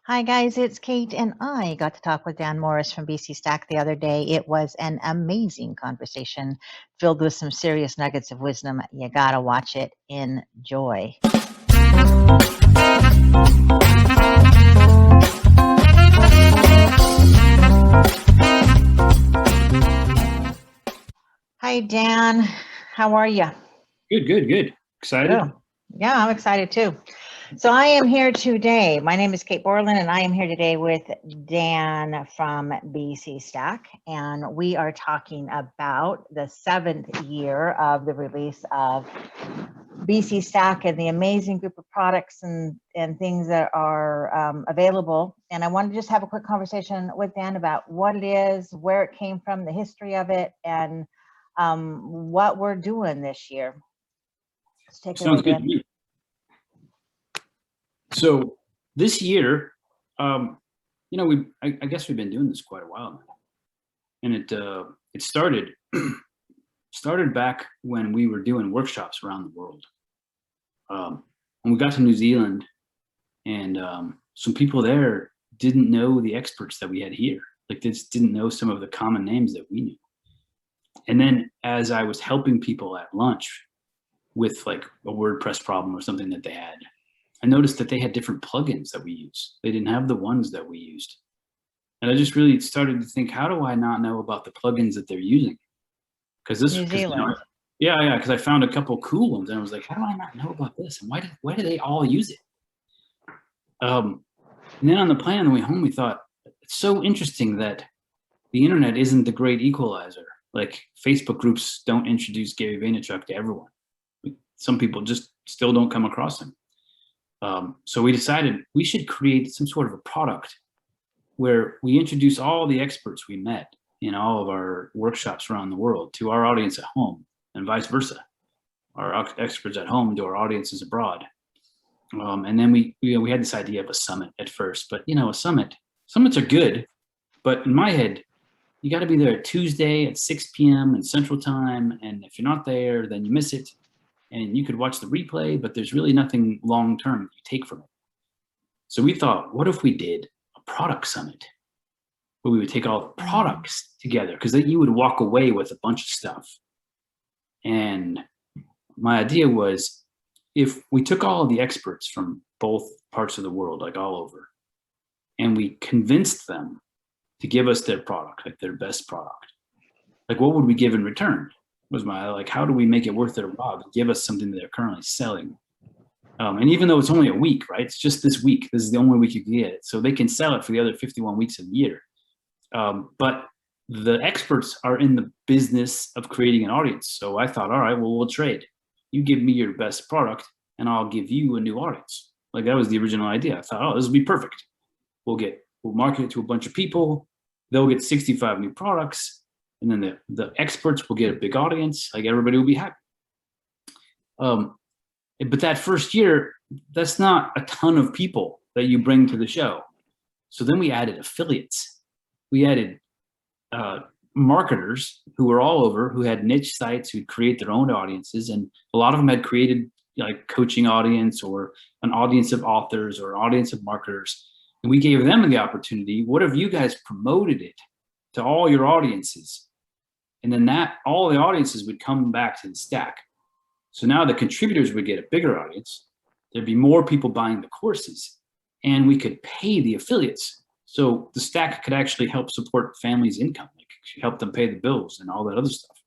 Hi guys, it's Kate, and I got to talk with Dan Morris from BCStack the other day. It was an amazing conversation filled with some serious nuggets of wisdom. You gotta watch it. Enjoy. Hi Dan, how are you? Good. Excited? Good. Yeah, I'm excited too. So I am here today. My name is Kate Borland, and I am here today with Dan from BCStack, and we are talking about the 7th year of the release of BCStack and the amazing group of products and things that are available. And I wanted to just have a quick conversation with Dan about what it is, where it came from, the history of it, and what we're doing this year. Let's take it away, Dan. Good. So this year, I guess we've been doing this quite a while now, and it started back when we were doing workshops around the world. When we got to New Zealand, and some people there didn't know the experts that we had here. Like, they just didn't know some of the common names that we knew. And then as I was helping people at lunch with like a WordPress problem or something that they had, I noticed that they had different plugins that we use. They didn't have the ones that we used. And I just really started to think, how do I not know about the plugins that they're using? Because this, New Zealand. Because I found a couple cool ones, and I was like, how do I not know about this? And why do they all use it? And then on the plane on the way home, we thought, it's so interesting that the internet isn't the great equalizer. Like, Facebook groups don't introduce Gary Vaynerchuk to everyone. Some people just still don't come across him. So we decided we should create some sort of a product where we introduce all the experts we met in all of our workshops around the world to our audience at home, and vice versa. Our experts at home to our audiences abroad. And then we had this idea of a summit at first, but summits are good, but in my head, you got to be there Tuesday at 6 p.m. in Central Time, and if you're not there, then you miss it. And you could watch the replay, but there's really nothing long-term you take from it. So we thought, what if we did a product summit where we would take all the products together? Because then you would walk away with a bunch of stuff. And my idea was, if we took all of the experts from both parts of the world, like all over, and we convinced them to give us their product, like their best product, like what would we give in return? Was how do we make it worth their while to give us something that they're currently selling? And even though it's only a week, right? It's just this week. This is the only week you can get it. So they can sell it for the other 51 weeks of the year. But the experts are in the business of creating an audience. So I thought, all right, well, we'll trade. You give me your best product and I'll give you a new audience. Like, that was the original idea. I thought, oh, this will be perfect. We'll market it to a bunch of people. They'll get 65 new products. And then the experts will get a big audience. Like, everybody will be happy. But that first year, that's not a ton of people that you bring to the show. So then we added affiliates. We added marketers who were all over, who had niche sites, who'd create their own audiences. And a lot of them had created like coaching audience, or an audience of authors, or an audience of marketers. And we gave them the opportunity. What if you guys promoted it to all your audiences? And then all the audiences would come back to the stack. So now the contributors would get a bigger audience. There'd be more people buying the courses, and we could pay the affiliates. So the stack could actually help support families' income, like help them pay the bills and all that other stuff.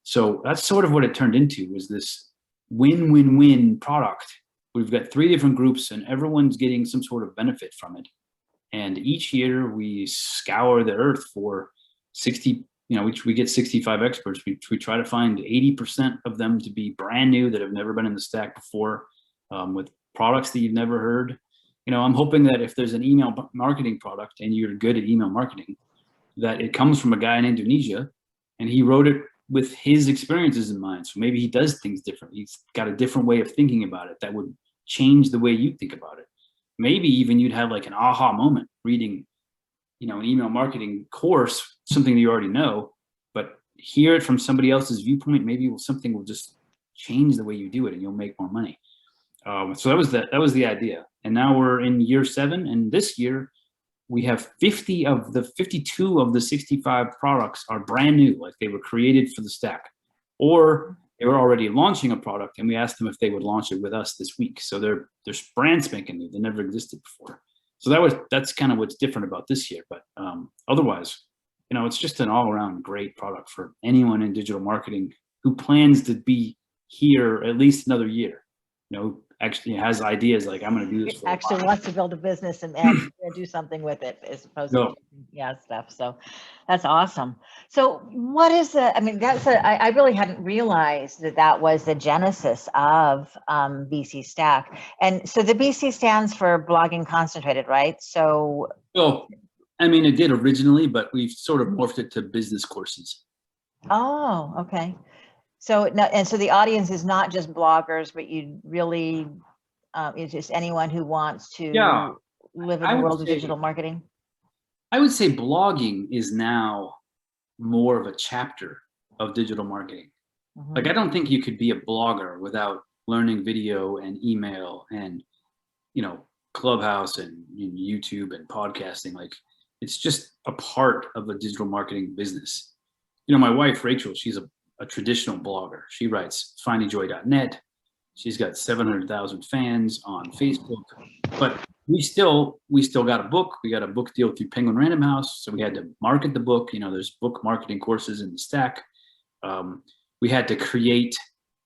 So that's sort of what it turned into, was this win-win-win product. We've got 3 different groups, and everyone's getting some sort of benefit from it. And each year we scour the earth for 60. We get 65 experts. We try to find 80% of them to be brand new, that have never been in the stack before, with products that you've never heard. I'm hoping that if there's an email marketing product and you're good at email marketing, that it comes from a guy in Indonesia, and he wrote it with his experiences in mind. So maybe he does things different. He's got a different way of thinking about it that would change the way you think about it. Maybe even you'd have like an aha moment reading an email marketing course, something that you already know, but hear it from somebody else's viewpoint. Maybe something will just change the way you do it, and you'll make more money. So that was the idea. And now we're in year 7. And this year we have 52 of the 65 products are brand new, like they were created for the stack, or they were already launching a product and we asked them if they would launch it with us this week. So they're brand spanking new. They never existed before. So that's kind of what's different about this year. But otherwise, it's just an all around great product for anyone in digital marketing who plans to be here at least another year. Actually has ideas like, I'm going to do this. Actually wants to build a business and do something with it as opposed to stuff. So that's awesome. So what is I really hadn't realized that was the genesis of BCStack. And so the BC stands for Blogging Concentrated, right? So. Well, it did originally, but we've sort of morphed it to business courses. Oh, okay. So the audience is not just bloggers, but you really, it's just anyone who wants to live in the world of digital marketing. I would say blogging is now more of a chapter of digital marketing. Mm-hmm. Like, I don't think you could be a blogger without learning video and email and, Clubhouse and YouTube and podcasting. Like, it's just a part of a digital marketing business. My wife, Rachel, she's a traditional blogger. She writes findingjoy.net. She's got 700,000 fans on Facebook, but we still got a book. We got a book deal through Penguin Random House. So we had to market the book. There's book marketing courses in the stack. We had to create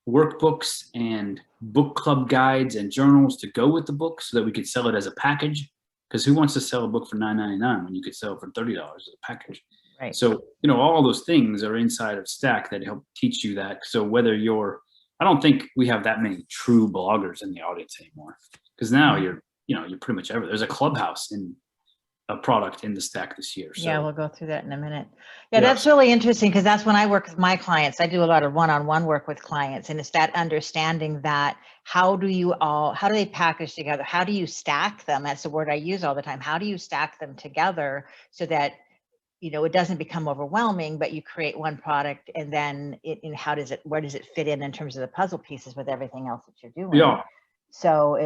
workbooks and book club guides and journals to go with the book so that we could sell it as a package. Because who wants to sell a book for $9.99 when you could sell it for $30 as a package? Right. So, all those things are inside of Stack that help teach you that. So whether I don't think we have that many true bloggers in the audience anymore, because now you're pretty much everywhere. There's a Clubhouse in a product in the Stack this year. So. Yeah, we'll go through that in a minute. Yeah, that's really interesting because that's when I work with my clients. I do a lot of one-on-one work with clients, and it's that understanding that how do they package together? How do you stack them? That's the word I use all the time. How do you stack them together so that it doesn't become overwhelming, but you create one product and then where does it fit in terms of the puzzle pieces with everything else that you're doing? Yeah. So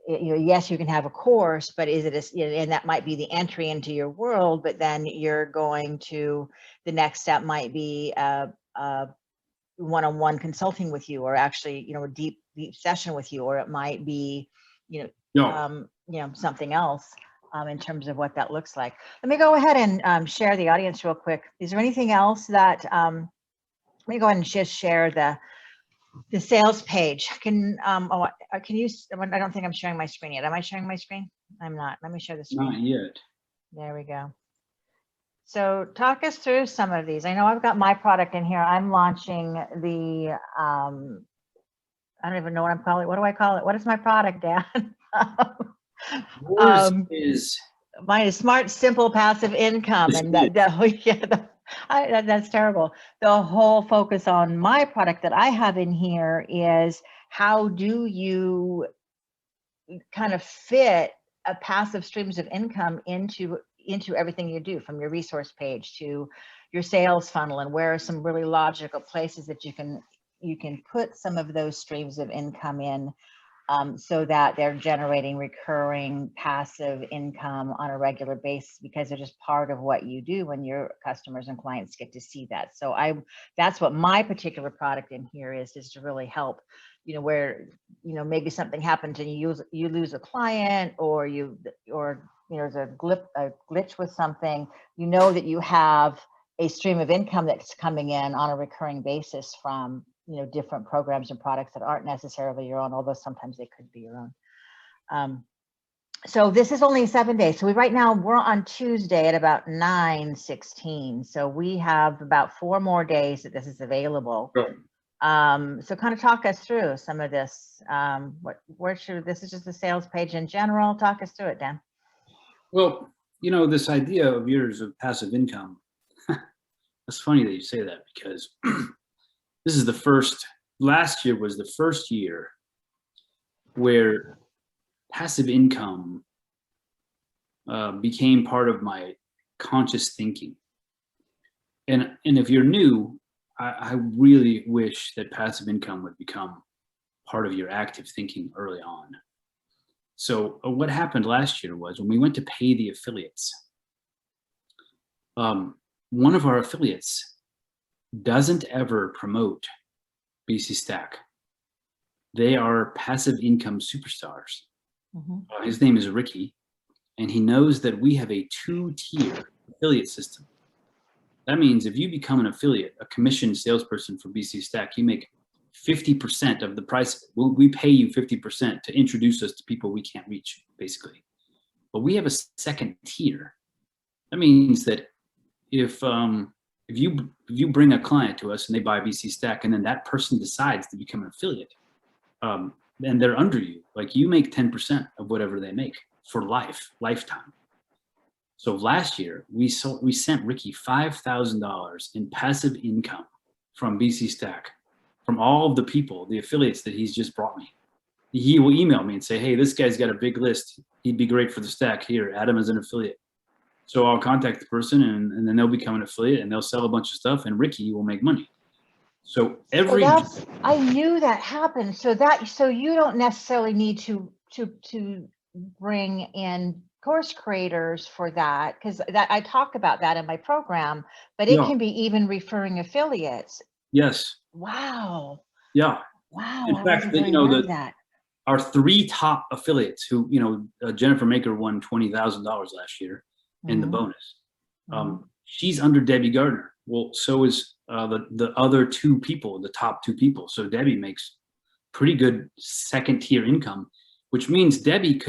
yes, you can have a course, but is it and that might be the entry into your world, but then the next step might be one-on-one consulting with you, or actually, a deep session with you, or it might be, something else. In terms of what that looks like. Let me go ahead and share the audience real quick. Is there anything else that, let me go ahead and just share the sales page. Can you, I don't think I'm sharing my screen yet. Am I sharing my screen? I'm not. Let me share the screen. Not yet. There we go. So talk us through some of these. I know I've got my product in here. I'm launching the, I don't even know what I'm calling it. What do I call it? What is my product, Dan? Mine is Smart, Simple, Passive Income, and that's terrible. The whole focus on my product that I have in here is how do you kind of fit a passive streams of income into everything you do, from your resource page to your sales funnel, and where are some really logical places that you can put some of those streams of income in. So that they're generating recurring passive income on a regular basis, because they're just part of what you do when your customers and clients get to see that. So that's what my particular product in here is to really help, where, maybe something happens and you lose a client, or there's a glitch with something, that you have a stream of income that's coming in on a recurring basis from different programs and products that aren't necessarily your own, although sometimes they could be your own. So this is only 7 days. So right now we're on Tuesday at about 9:16. So we have about 4 more days that this is available. Sure. So kind of talk us through some of this. This is just the sales page in general. Talk us through it, Dan. Well, this idea of yours of passive income, it's funny that you say that, because this is last year was the first year where passive income became part of my conscious thinking. And if you're new, I really wish that passive income would become part of your active thinking early on. So what happened last year was when we went to pay the affiliates, one of our affiliates doesn't ever promote BCStack. They are passive income superstars. His name is Ricky, and he knows that we have a 2-tier affiliate system. That means if you become an affiliate, a commissioned salesperson for BCStack, you make 50% of the price. We pay you 50% to introduce us to people we can't reach, basically. But we have a second tier. That means that if you bring a client to us and they buy BCStack, and then that person decides to become an affiliate, and they're under you, like you make 10% of whatever they make for lifetime. So last year we sent Ricky $5,000 in passive income from BCStack, from all of the people, the affiliates that he's just brought me. He will email me and say, hey, this guy's got a big list. He'd be great for the stack. Here, add him as an affiliate. So I'll contact the person, and then they'll become an affiliate, and they'll sell a bunch of stuff, and Ricky will make money. So I knew that happened. So you don't necessarily need to bring in course creators for that, because I talk about that in my program, but it can be even referring affiliates. Yes. Wow. Yeah. Wow. In fact, that. Our 3 top affiliates who, Jennifer Maker won $20,000 last year in the bonus. She's under Debbie Gardner. Well, so is the other 2 people, the top 2 people. So Debbie makes pretty good second tier income, which means Debbie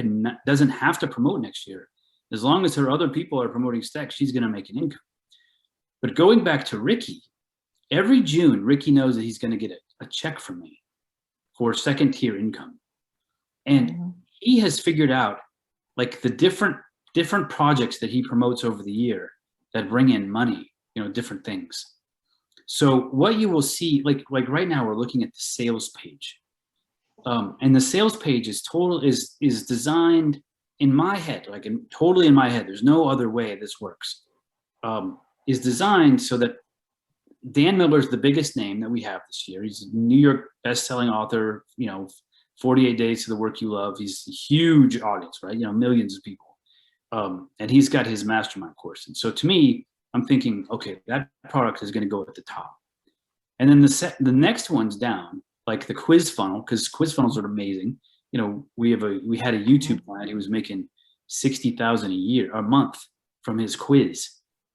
doesn't have to promote next year. As long as her other people are promoting stacks, she's going to make an income. But going back to Ricky, every June, Ricky knows that he's going to get a check from me for second tier income. And he has figured out like the different projects that he promotes over the year that bring in money, different things. So what you will see, like right now, we're looking at the sales page. And the sales page is designed in my head, totally in my head. There's no other way this works. Is designed so that Dan Miller is the biggest name that we have this year. He's a New York best-selling author, 48 Days to the Work You Love. He's a huge audience, right? Millions of people. And he's got his mastermind course. And so to me, I'm thinking, okay, that product is going to go at the top. And then the next one's down, like the quiz funnel, because quiz funnels are amazing. We had a YouTube client who was making $60,000 a month from his quiz.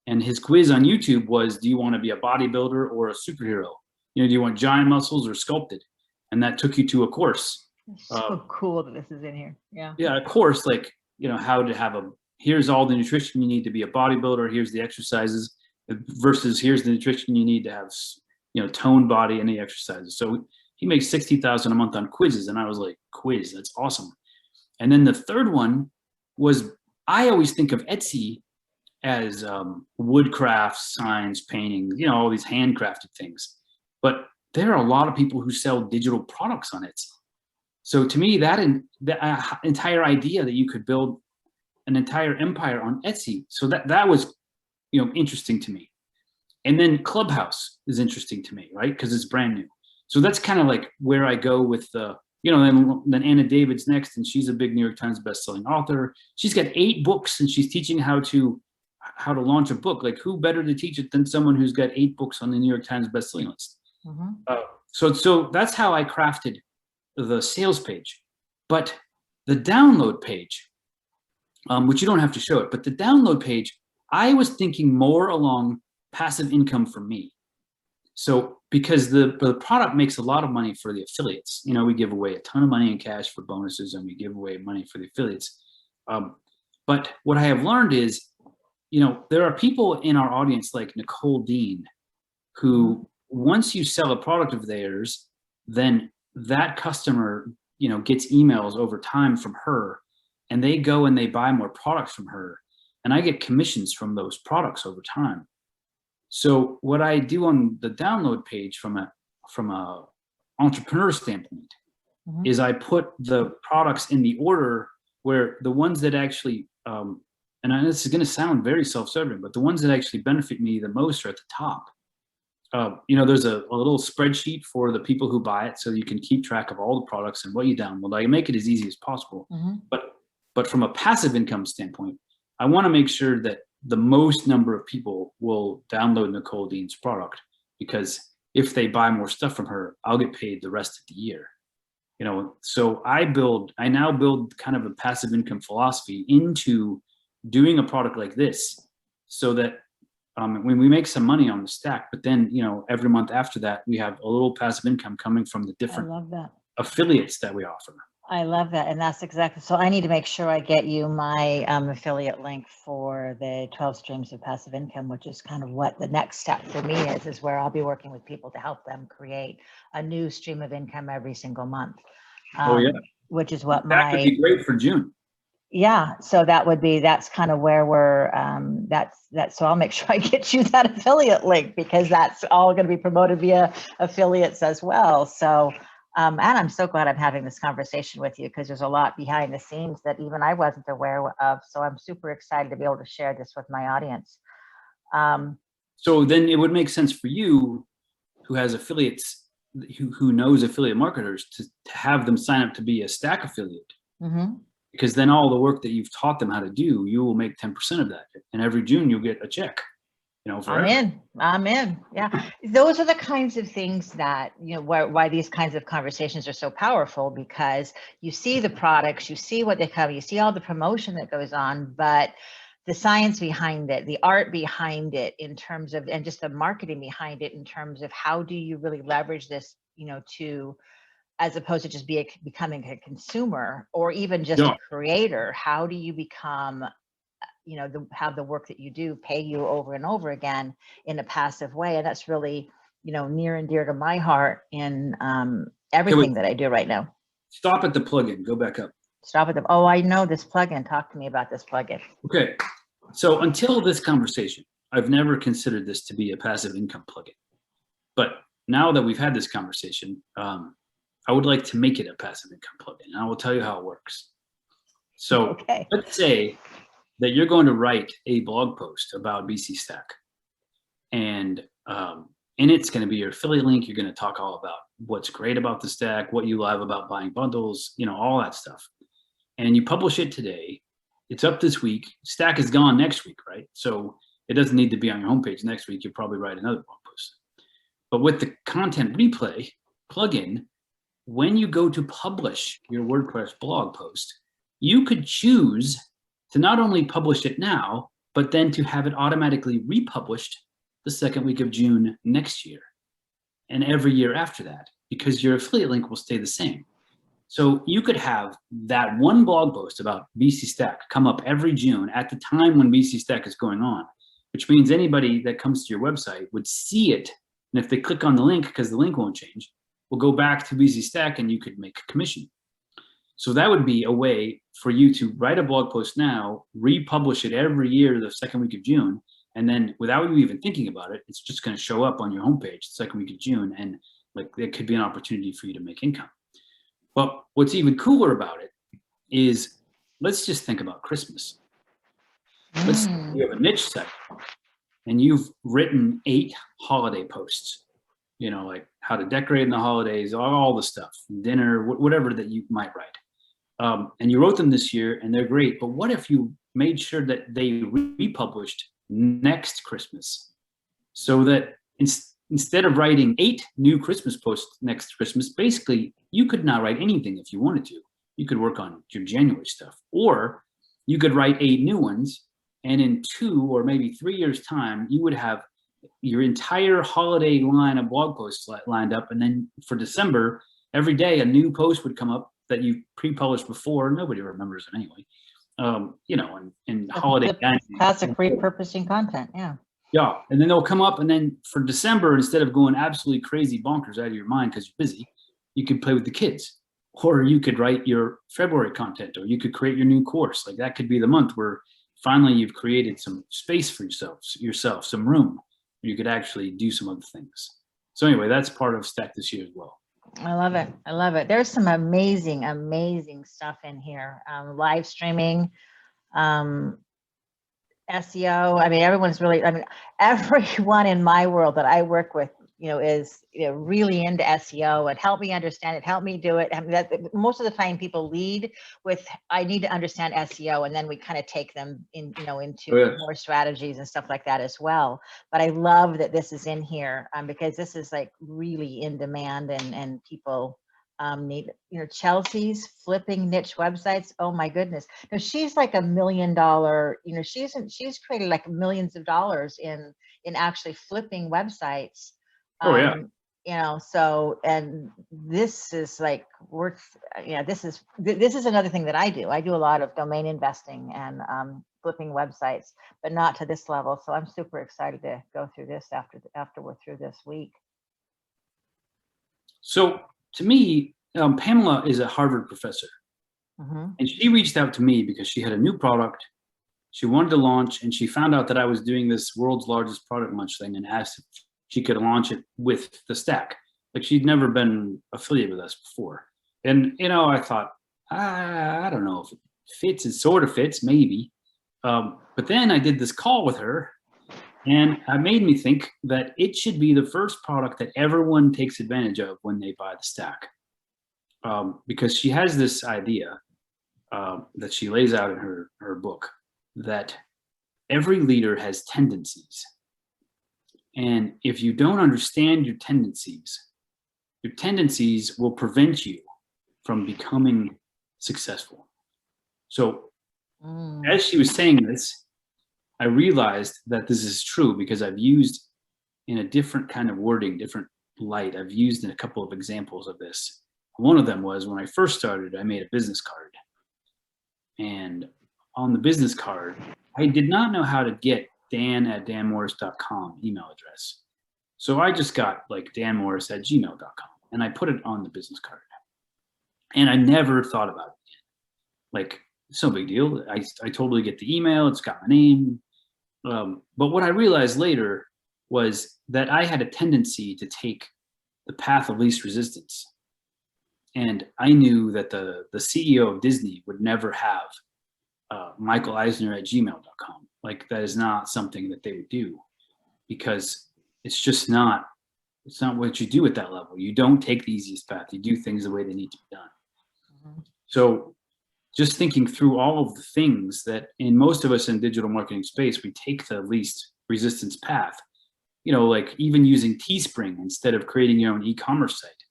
And his quiz on YouTube was, do you want to be a bodybuilder or a superhero? Do you want giant muscles or sculpted? And that took you to a course. It's so cool that this is in here. Yeah. Yeah, a course how to have here's all the nutrition you need to be a bodybuilder. Here's the exercises versus here's the nutrition you need to have, toned body and the exercises. So he makes $60,000 a month on quizzes. And I was like, quiz, that's awesome. And then the third one was, I always think of Etsy as woodcraft, signs, painting, all these handcrafted things. But there are a lot of people who sell digital products on Etsy. So to me, that entire idea that you could build an entire empire on Etsy, so that was, interesting to me. And then Clubhouse is interesting to me, right? Because it's brand new. So that's kind of like where I go with the, then Anna David's next, and she's a big New York Times bestselling author. She's got 8 books, and she's teaching how to launch a book. Like, who better to teach it than someone who's got 8 books on the New York Times bestselling list? So that's how I crafted the sales page. But the download page, which you don't have to show it, but the download page, I was thinking more along passive income for me. So because the product makes a lot of money for the affiliates, we give away a ton of money in cash for bonuses, and we give away money for the affiliates. But what I have learned is, there are people in our audience like Nicole Dean, who once you sell a product of theirs, then that customer, gets emails over time from her, and they go and they buy more products from her, and I get commissions from those products over time. So what I do on the download page from a entrepreneur standpoint is I put the products in the order where the ones that actually, and this is going to sound very self-serving, but the ones that actually benefit me the most are at the top. there's a little spreadsheet for the people who buy it, so you can keep track of all the products and what you download. I make it as easy as possible. But from a passive income standpoint, I want to make sure that the most number of people will download Nicole Dean's product, because if they buy more stuff from her, I'll get paid the rest of the year. So I now build kind of a passive income philosophy into doing a product like this, so that when we make some money on the stack, but then, every month after that, we have a little passive income coming from the different affiliates that we offer. I love that. And that's exactly, so I need to make sure I get you my affiliate link for the 12 streams of passive income, which is kind of what the next step for me is where I'll be working with people to help them create a new stream of income every single month. Which is what that could be great for June. Yeah, so that's kind of where we're, so I'll make sure I get you that affiliate link, because that's all going to be promoted via affiliates as well. So, and I'm so glad I'm having this conversation with you, because there's a lot behind the scenes that even I wasn't aware of. So I'm super excited to be able to share this with my audience. So then it would make sense for you, who has affiliates, who knows affiliate marketers, to have them sign up to be a Stack affiliate. Because then all the work that you've taught them how to do, you will make 10% of that. And every June you'll get a check. Forever. I'm in. Yeah. Those are the kinds of things that, why these kinds of conversations are so powerful, because you see the products, you see what they cover, you see all the promotion that goes on, but the science behind it, the art behind it in terms of, and just the marketing behind it in terms of how do you really leverage this, to, as opposed to just becoming a consumer or even just a creator, how do you become, have the work that you do pay you over and over again in a passive way? And that's really, near and dear to my heart in everything that I do right now. Stop at the plugin, go back up. Stop at the, oh, I know this plugin. Talk to me about this plugin. Okay. So until this conversation, I've never considered this to be a passive income plugin. But now that we've had this conversation, I would like to make it a passive income plugin, and I will tell you how it works. So let's say that you're going to write a blog post about BCStack, and in it's going to be your affiliate link. You're going to talk all about what's great about the stack, what you love about buying bundles, all that stuff. And you publish it today. It's up this week. Stack is gone next week, right? So it doesn't need to be on your homepage next week. You'll probably write another blog post. But with the content replay plugin, when you go to publish your WordPress blog post, you could choose to not only publish it now, but then to have it automatically republished the second week of June next year and every year after that, because your affiliate link will stay the same. So you could have that one blog post about BCStack come up every June at the time when BCStack is going on, which means anybody that comes to your website would see it. And if they click on the link, because the link won't change, will go back to BCStack and you could make a commission. So that would be a way for you to write a blog post now, republish it every year the second week of June, and then without you even thinking about it, it's just going to show up on your homepage the second week of June, and it could be an opportunity for you to make income. But what's even cooler about it is, let's just think about Christmas. Let's say you have a niche site and you've written 8 holiday posts, like how to decorate in the holidays, all the stuff, dinner, whatever that you might write. And you wrote them this year and they're great. But what if you made sure that they republished next Christmas, so that instead of writing 8 new Christmas posts next Christmas, basically you could not write anything if you wanted to. You could work on your January stuff, or you could write 8 new ones. And in 2 or maybe 3 years' time, you would have your entire holiday line of blog posts lined up. And then for December, every day a new post would come up that you pre-published before. Nobody remembers it anyway. And holiday classic repurposing content. Yeah, and then they'll come up, and then for December, instead of going absolutely crazy bonkers out of your mind because you're busy, you could play with the kids, or you could write your February content, or you could create your new course. Like that could be the month where finally you've created some space for yourself, some room where you could actually do some other things. So anyway, that's part of Stack this year as well. I love it. I love it. There's some amazing, amazing stuff in here. Live streaming, SEO. I mean, everyone in my world that I work with, is really into SEO and help me understand it, help me do it. I mean, most of the time people lead with, I need to understand SEO, and then we kind of take them in, into more strategies and stuff like that as well. But I love that this is in here because this is like really in demand, and people need, Chelsea's flipping niche websites. Oh my goodness. Now she's like $1 million, she's created like millions of dollars in actually flipping websites. So, and this is like worth, this is another thing that I do. I do a lot of domain investing and flipping websites, but not to this level. So I'm super excited to go through this after we're through this week. So to me, Pamela is a Harvard professor, and she reached out to me because she had a new product she wanted to launch, and she found out that I was doing this world's largest product launch thing and asked if she could launch it with the stack. Like, she'd never been affiliated with us before. And, I thought, I don't know if it fits. It sort of fits, maybe. But then I did this call with her, and it made me think that it should be the first product that everyone takes advantage of when they buy the stack. Because she has this idea that she lays out in her book, that every leader has tendencies. And if you don't understand your tendencies will prevent you from becoming successful. So as she was saying this, I realized that this is true because I've used, in a different kind of wording, different light, I've used in a couple of examples of this. One of them was when I first started, I made a business card. And on the business card, I did not know how to get dan@danmorris.com email address. So I just got like danmorris@gmail.com, and I put it on the business card. And I never thought about it again. Like, it's no big deal. I totally get the email. It's got my name. But what I realized later was that I had a tendency to take the path of least resistance. And I knew that the CEO of Disney would never have michaeleisner@gmail.com. Like, that is not something that they would do, because it's just not, it's not what you do at that level. You don't take the easiest path. You do things the way they need to be done. So just thinking through all of the things that, in most of us in digital marketing space, we take the least resistance path, like even using Teespring instead of creating your own e-commerce site.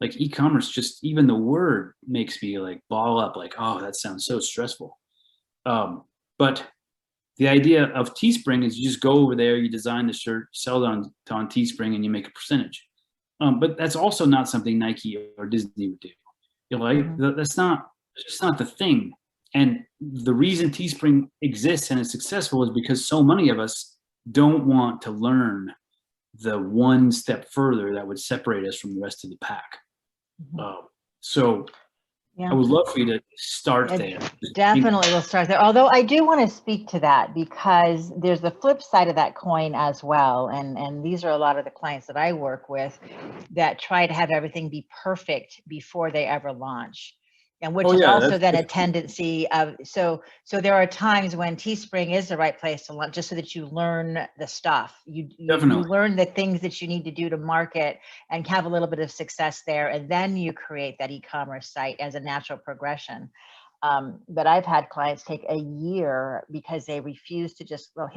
Like, e-commerce, just even the word makes me like ball up, like, oh, that sounds so stressful. But the idea of Teespring is you just go over there, you design the shirt, sell it on Teespring, and you make a percentage. But that's also not something Nike or Disney would do. That's just not the thing. And the reason Teespring exists and is successful is because so many of us don't want to learn the one step further that would separate us from the rest of the pack. So yeah. I would love for you to start there. Definitely we'll start there. Although I do want to speak to that, because there's the flip side of that coin as well. And these are a lot of the clients that I work with that try to have everything be perfect before they ever launch. And which is also then a tendency of, so there are times when Teespring is the right place to launch, just so that you learn the stuff. You learn the things that you need to do to market and have a little bit of success there. And then you create that e-commerce site as a natural progression. But I've had clients take a year because they refuse to just go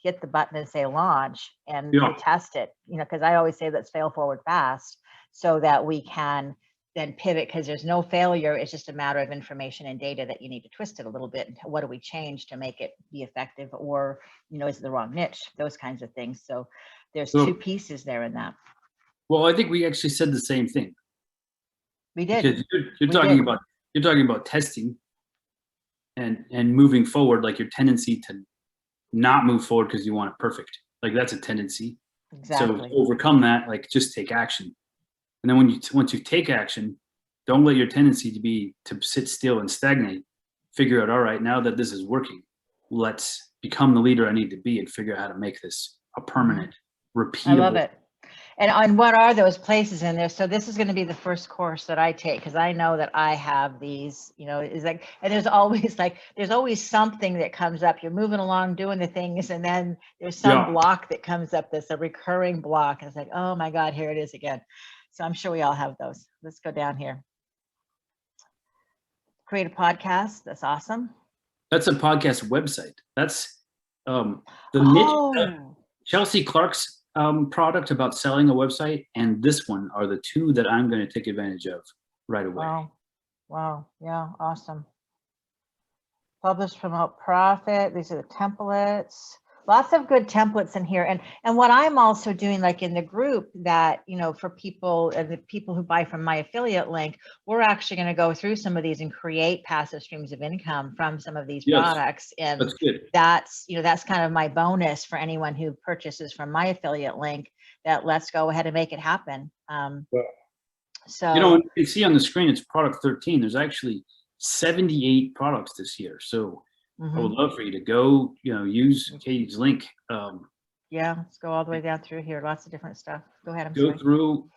hit the button and say launch and test it, because I always say let's fail forward fast so that we can then pivot, because there's no failure. It's just a matter of information and data that you need to twist it a little bit. What do we change to make it be effective? Or, is it the wrong niche? Those kinds of things. So there's two pieces there in that. Well, I think we actually said the same thing. We did. You're talking about testing and moving forward, like your tendency to not move forward because you want it perfect. Like, that's a tendency. Exactly. So to overcome that, like, just take action. And then once you take action, don't let your tendency to sit still and stagnate. Figure out, all right, now that this is working, let's become the leader I need to be and figure out how to make this a permanent, repeatable. I love it. And what are those places in there? So this is going to be the first course that I take, because I know that I have these, is like, and there's always something that comes up. You're moving along doing the things, and then there's some block that comes up that's a recurring block. And it's like, oh my God, here it is again. So I'm sure we all have those. Let's go down here. Create a podcast. That's awesome. That's a podcast website. That's the Chelsea Clark's product about selling a website, and this one are the two that I'm going to take advantage of right away. Wow. Yeah. Awesome. Publish, promote, profit. These are the templates. Lots of good templates in here. And what I'm also doing, like in the group that, for people and the people who buy from my affiliate link, we're actually going to go through some of these and create passive streams of income from some of these products. And that's good. That's kind of my bonus for anyone who purchases from my affiliate link, that let's go ahead and make it happen. So, you can see on the screen, it's product 13. There's actually 78 products this year. So I would love for you to go, use Katie's link. Yeah, let's go all the way down through here. Lots of different stuff. Go ahead. Go through,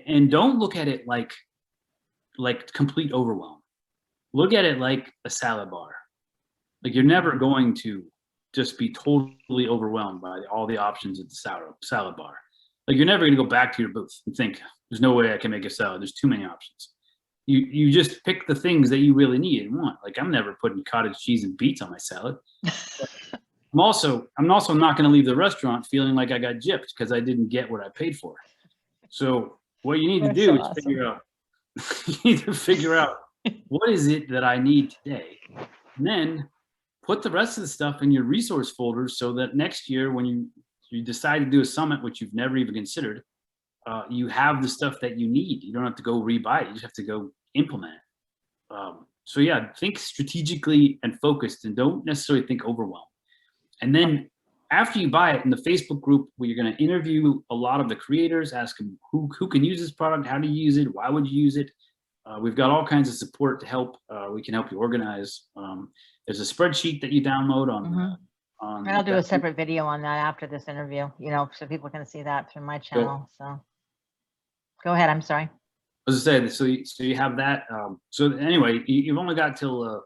and don't look at it like complete overwhelm. Look at it like a salad bar. Like, you're never going to just be totally overwhelmed by all the options at the salad bar. Like, you're never going to go back to your booth and think, there's no way I can make a salad. There's too many options. You just pick the things that you really need and want. Like, I'm never putting cottage cheese and beets on my salad. I'm also not going to leave the restaurant feeling like I got gypped because I didn't get what I paid for. So what you need to do is figure out what is it that I need today, and then put the rest of the stuff in your resource folders so that next year when you decide to do a summit, which you've never even considered, you have the stuff that you need. You don't have to go rebuy it. You just have to go implement it. So yeah, think strategically and focused, and don't necessarily think overwhelmed. And then after you buy it, in the Facebook group, where you're going to interview a lot of the creators, ask them who can use this product, how do you use it, why would you use it? We've got all kinds of support to help. We can help you organize. There's a spreadsheet that you download on. I'll do a separate video on that after this interview, so people can see that through my channel. So go ahead. I'm sorry. I was going to say, so you have that. So anyway, you've only got till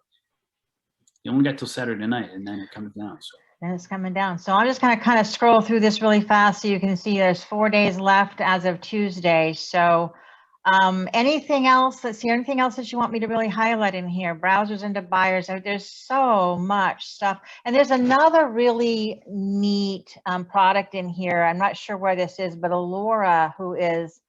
Saturday night, and then it comes down. So. And it's coming down. So I'm just going to kind of scroll through this really fast so you can see there's 4 days left as of Tuesday. So anything else? Let's see, anything else that you want me to really highlight in here? Browsers into buyers. There's so much stuff. And there's another really neat product in here. I'm not sure where this is, but Alora, who is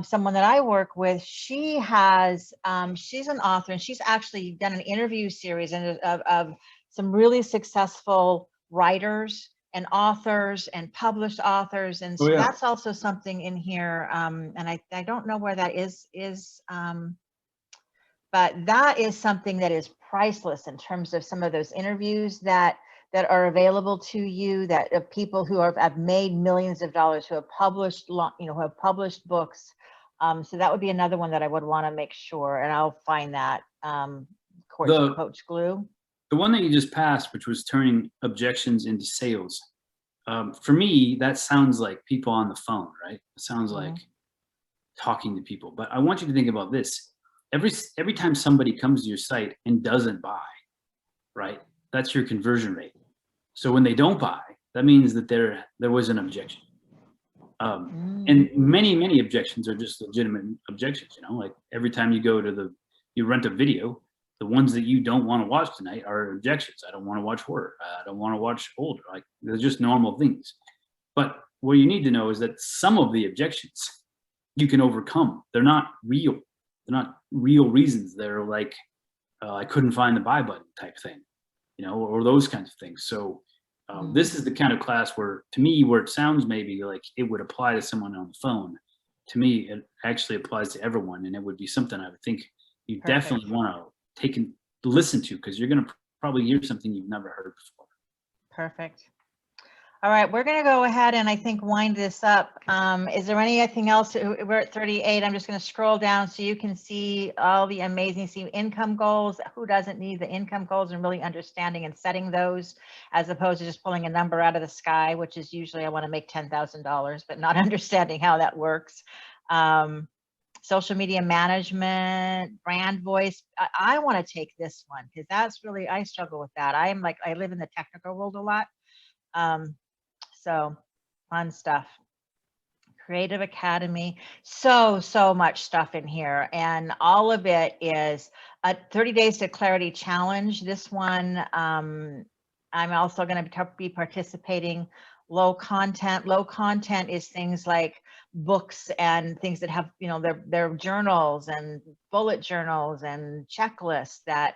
someone that I work with, she has, she's an author, and she's actually done an interview series of some really successful writers and authors and published authors. And so that's also something in here. And I don't know where that is, but that is something that is priceless in terms of some of those interviews that are available to you, that of people who have made millions of dollars, who have published, who have published books. So that would be another one that I would want to make sure, and I'll find that. Coach Glue. The one that you just passed, which was turning objections into sales. For me, that sounds like people on the phone, right? It sounds like talking to people. But I want you to think about this. Every time somebody comes to your site and doesn't buy, right? That's your conversion rate. So when they don't buy, that means that there was an objection. And many objections are just legitimate objections. Like every time you go to you rent a video, the ones that you don't want to watch tonight are objections. I don't want to watch horror. I don't want to watch older. Like, they're just normal things. But what you need to know is that some of the objections you can overcome. They're not real. They're not real reasons. They're like, I couldn't find the buy button type thing, or those kinds of things. So this is the kind of class where, to me, where it sounds maybe like it would apply to someone on the phone. To me, it actually applies to everyone, and it would be something I would think you definitely want to take and listen to, because you're going to probably hear something you've never heard before. Perfect. All right, we're going to go ahead and I think wind this up. Is there anything else? We're at 38. I'm just going to scroll down so you can see all the amazing income goals. Who doesn't need the income goals and really understanding and setting those as opposed to just pulling a number out of the sky, which is usually I want to make $10,000, but not understanding how that works. Social media management, brand voice. I want to take this one because that's really, I struggle with that. I live in the technical world a lot. So fun stuff. Creative Academy, so much stuff in here, and all of it is a 30 days to clarity challenge. This one, I'm also going to be participating. Low content is things like books and things that have, their journals and bullet journals and checklists, that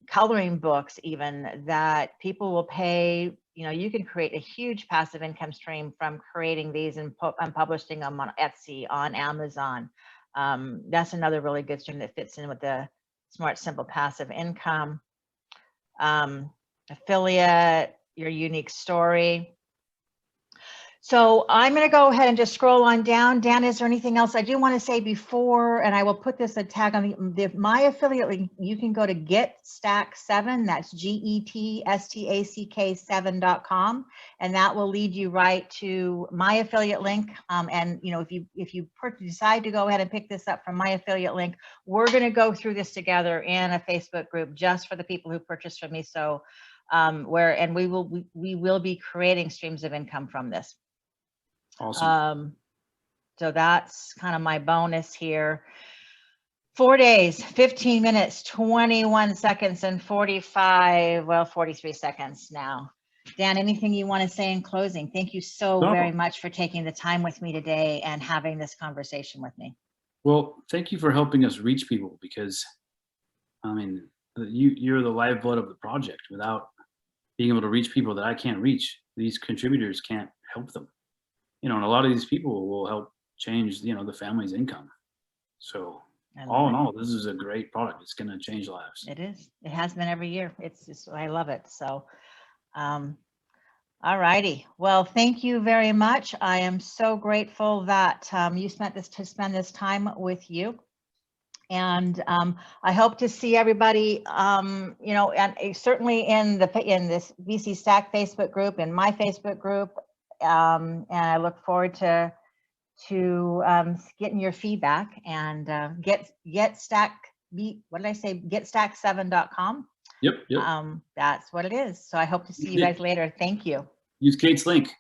coloring books, even, that people will pay. You can create a huge passive income stream from creating these and publishing them on Etsy, on Amazon. That's another really good stream that fits in with the smart, simple passive income. Affiliate, your unique story. So I'm going to go ahead and just scroll on down. Dan, is there anything else I do want to say before? And I will put this a tag on my affiliate link. You can go to BCStack7. That's GETSTACK7.com, and that will lead you right to my affiliate link. And if you decide to go ahead and pick this up from my affiliate link, we're going to go through this together in a Facebook group just for the people who purchase from me. So we will be creating streams of income from this. Awesome. So that's kind of my bonus here. 4 days, 15 minutes, 21 seconds, and 43 seconds now. Dan, anything you want to say in closing? Thank you so very much for taking the time with me today and having this conversation with me. Well, thank you for helping us reach people, because I mean, you're the lifeblood of the project. Without being able to reach people that I can't reach, these contributors can't help them. And a lot of these people will help change, the family's income. So all in all, this is a great product. It's going to change lives. It is. It has been every year. It's just, I love it. So, all righty. Well, thank you very much. I am so grateful that you spend this time with you. And I hope to see everybody, and certainly in this BCStack Facebook group, in my Facebook group. And I look forward to getting your feedback, and GetStack7.com. Yep. That's what it is. So I hope to see you guys later. Thank you. Use Kate's link.